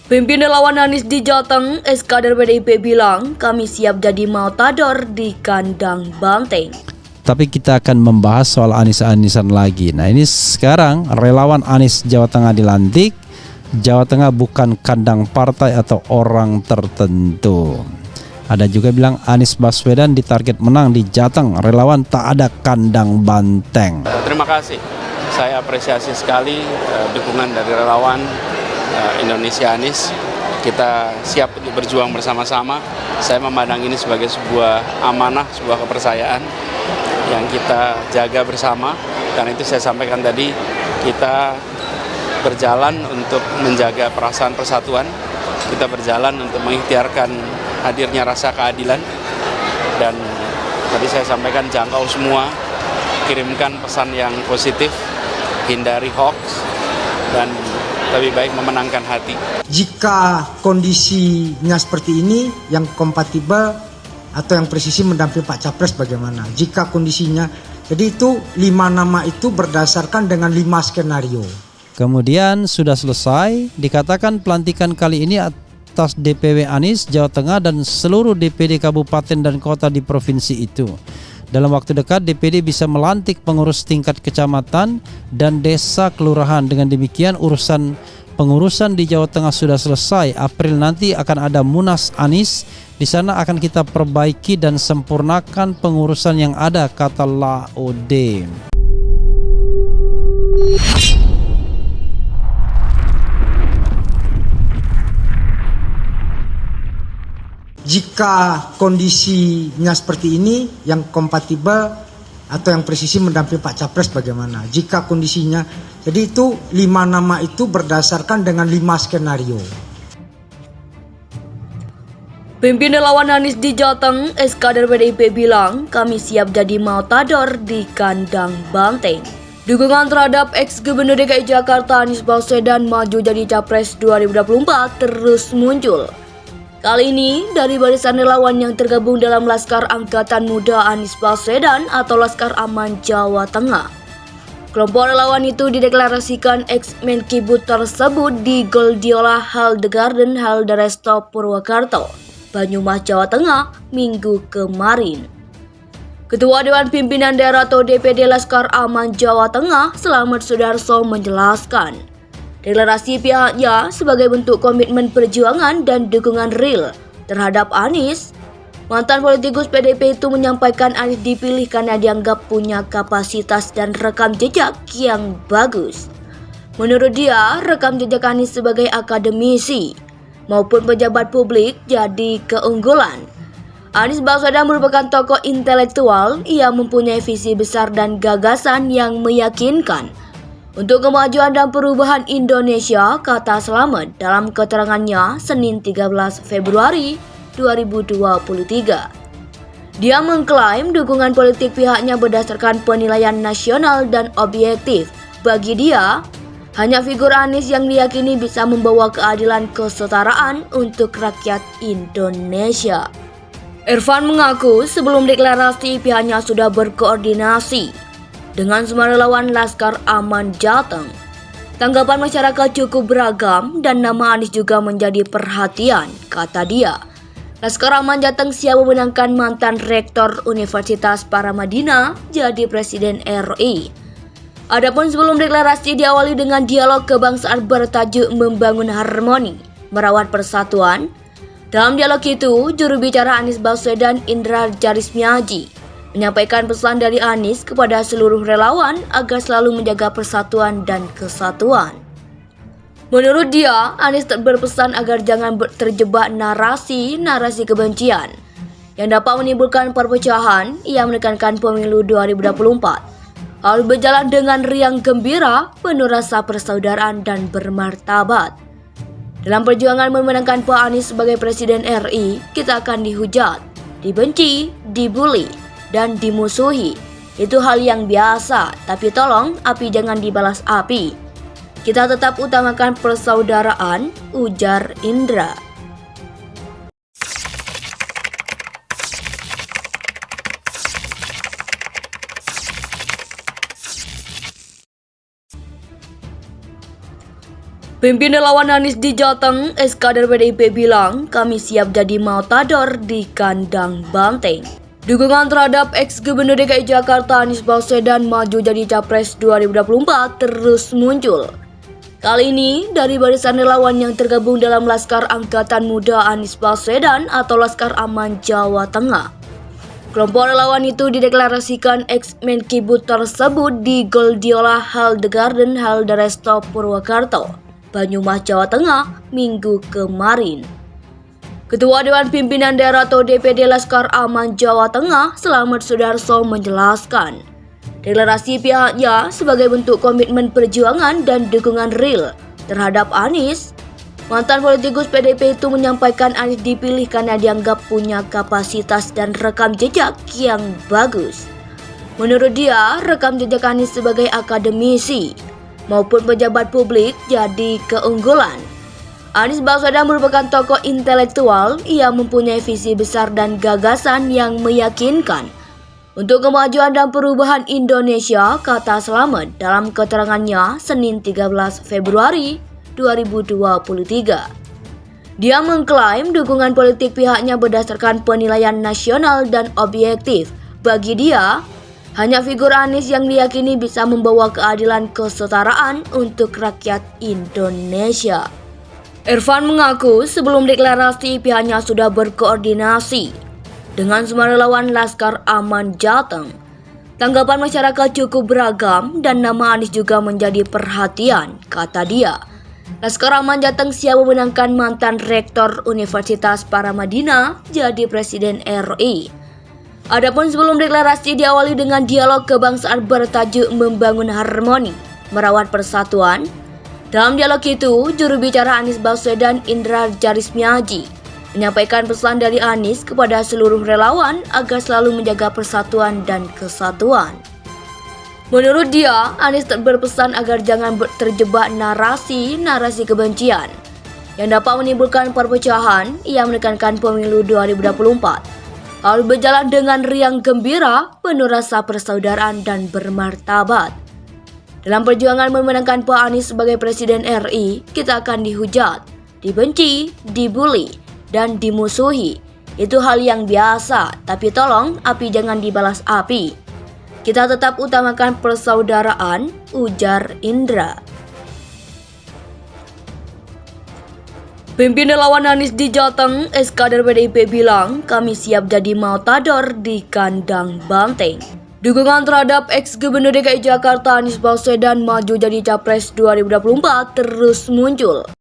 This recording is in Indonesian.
Pimpinan lawan Anies di Jateng, eskader PDIP bilang kami siap jadi matador di kandang banteng. Tapi kita akan membahas soal Anies-Anisan lagi. Nah ini sekarang relawan Anies Jawa Tengah dilantik. Jawa Tengah bukan kandang partai atau orang tertentu. Ada juga bilang Anies Baswedan ditarget menang di Jateng. Relawan tak ada kandang banteng. Terima kasih. Saya apresiasi sekali dukungan dari relawan Indonesia Anies. Kita siap untuk berjuang bersama-sama. Saya memandang ini sebagai sebuah amanah, sebuah kepercayaan yang kita jaga bersama. Karena itu saya sampaikan tadi, kita berjalan untuk menjaga perasaan persatuan. Kita berjalan untuk mengikhtiarkan hadirnya rasa keadilan. Dan tadi saya sampaikan jangkau semua, kirimkan pesan yang positif, hindari hoax, dan lebih baik memenangkan hati. Jika kondisinya seperti ini, yang kompatibel atau yang presisi mendampingi Pak Capres bagaimana? Jika kondisinya, jadi itu 5 nama itu berdasarkan dengan 5 skenario. Kemudian sudah selesai, dikatakan pelantikan kali ini atas DPW Anies Jawa Tengah dan seluruh DPD kabupaten dan kota di provinsi itu. Dalam waktu dekat DPD bisa melantik pengurus tingkat kecamatan dan desa kelurahan. Dengan demikian pengurusan di Jawa Tengah sudah selesai. April nanti akan ada Munas Anies. Di sana akan kita perbaiki dan sempurnakan pengurusan yang ada, kata Laode. Jika kondisinya seperti ini, yang kompatibel atau yang presisi mendampingi Pak Capres bagaimana? Jika kondisinya, jadi itu 5 nama itu berdasarkan dengan 5 skenario. Pimpinan lawan Anies di Jateng, eskader PDIP bilang kami siap jadi matador di kandang banteng. Dukungan terhadap ex-gubernur DKI Jakarta Anies Baswedan maju jadi Capres 2024 terus muncul. Kali ini dari barisan relawan yang tergabung dalam Laskar Angkatan Muda Anies Baswedan atau Laskar Aman Jawa Tengah. Kelompok relawan itu dideklarasikan ex-Menkibud tersebut di Goldiola Haldegarden Halderesto Purwakarta, Banyumas, Jawa Tengah, Minggu kemarin. Ketua Dewan Pimpinan Daerah atau DPD Laskar Aman Jawa Tengah, Slamet Sudarso menjelaskan, deklarasi pihaknya sebagai bentuk komitmen perjuangan dan dukungan real terhadap Anies. Mantan politikus PDIP itu menyampaikan Anies dipilih karena dianggap punya kapasitas dan rekam jejak yang bagus. Menurut dia, rekam jejak Anies sebagai akademisi maupun pejabat publik jadi keunggulan. Anies Baswedan merupakan tokoh intelektual. Ia mempunyai visi besar dan gagasan yang meyakinkan untuk kemajuan dan perubahan Indonesia, kata Slamet dalam keterangannya Senin 13 Februari 2023. Dia mengklaim dukungan politik pihaknya berdasarkan penilaian nasional dan objektif. Bagi dia, hanya figur Anies yang diyakini bisa membawa keadilan kesetaraan untuk rakyat Indonesia. Irfan mengaku sebelum deklarasi pihaknya sudah berkoordinasi dengan semua relawan Laskar Aman Jateng. Tanggapan masyarakat cukup beragam dan nama Anies juga menjadi perhatian, kata dia. Laskar Aman Jateng siap memenangkan mantan Rektor Universitas Paramadina jadi Presiden RI. Adapun sebelum deklarasi diawali dengan dialog kebangsaan bertajuk Membangun Harmoni, Merawat Persatuan. Dalam dialog itu, juru bicara Anies Baswedan Indra Jarismiaji menyampaikan pesan dari Anies kepada seluruh relawan agar selalu menjaga persatuan dan kesatuan. Menurut dia, Anies berpesan agar jangan terjebak narasi kebencian yang dapat menimbulkan perpecahan. Ia menekankan pemilu 2024 harus berjalan dengan riang gembira, penuh rasa persaudaraan dan bermartabat. Dalam perjuangan memenangkan Pak Anies sebagai Presiden RI, kita akan dihujat, dibenci, dibully, dan dimusuhi. Itu hal yang biasa, tapi tolong api jangan dibalas api. Kita tetap utamakan persaudaraan, ujar Indra. Pimpinan lawan Anies di Jateng, eskader PDIP bilang kami siap jadi matador di kandang banteng. Dukungan terhadap ex-Gubernur DKI Jakarta Anies Baswedan maju jadi Capres 2024 terus muncul. Kali ini dari barisan relawan yang tergabung dalam Laskar Angkatan Muda Anies Baswedan atau Laskar Aman Jawa Tengah. Kelompok relawan itu dideklarasikan ex-Menkibud tersebut di Goldiola Haldegarden Halderesto Purwakarta, Banyumas, Jawa Tengah, Minggu kemarin. Ketua Dewan Pimpinan Daerah atau DPD Laskar Aman Jawa Tengah, Slamet Sudarso menjelaskan, deklarasi pihaknya sebagai bentuk komitmen perjuangan dan dukungan real terhadap Anies. Mantan politikus PDIP itu menyampaikan Anies dipilih karena dianggap punya kapasitas dan rekam jejak yang bagus. Menurut dia, rekam jejak Anies sebagai akademisi maupun pejabat publik jadi keunggulan. Anies Baswedan merupakan tokoh intelektual yang mempunyai visi besar dan gagasan yang meyakinkan untuk kemajuan dan perubahan Indonesia, kata Slamet dalam keterangannya Senin 13 Februari 2023. Dia mengklaim dukungan politik pihaknya berdasarkan penilaian nasional dan objektif. Bagi dia, hanya figur Anies yang diyakini bisa membawa keadilan kesetaraan untuk rakyat Indonesia. Irfan mengaku sebelum deklarasi pihaknya sudah berkoordinasi dengan semua relawan Laskar Aman Jateng. Tanggapan masyarakat cukup beragam dan nama Anies juga menjadi perhatian, kata dia. Laskar Aman Jateng siap memenangkan mantan Rektor Universitas Paramadina jadi Presiden RI. Adapun sebelum deklarasi diawali dengan dialog kebangsaan bertajuk Membangun Harmoni, Merawat Persatuan. Dalam dialog itu, juru bicara Anies Baswedan Indra Jarismiaji menyampaikan pesan dari Anies kepada seluruh relawan agar selalu menjaga persatuan dan kesatuan. Menurut dia, Anies berpesan agar jangan terjebak narasi kebencian yang dapat menimbulkan perpecahan. Ia menekankan pemilu 2024 harus berjalan dengan riang gembira, penuh rasa persaudaraan dan bermartabat. Dalam perjuangan memenangkan Pak Anies sebagai Presiden RI, kita akan dihujat, dibenci, dibully, dan dimusuhi. Itu hal yang biasa, tapi tolong api jangan dibalas api. Kita tetap utamakan persaudaraan, ujar Indra. Pimpinan lawan Anies di Jateng, eskader PDIP bilang kami siap jadi matador di kandang banteng. Dukungan terhadap ex-Gubernur DKI Jakarta Anies Baswedan maju jadi Capres 2024 terus muncul.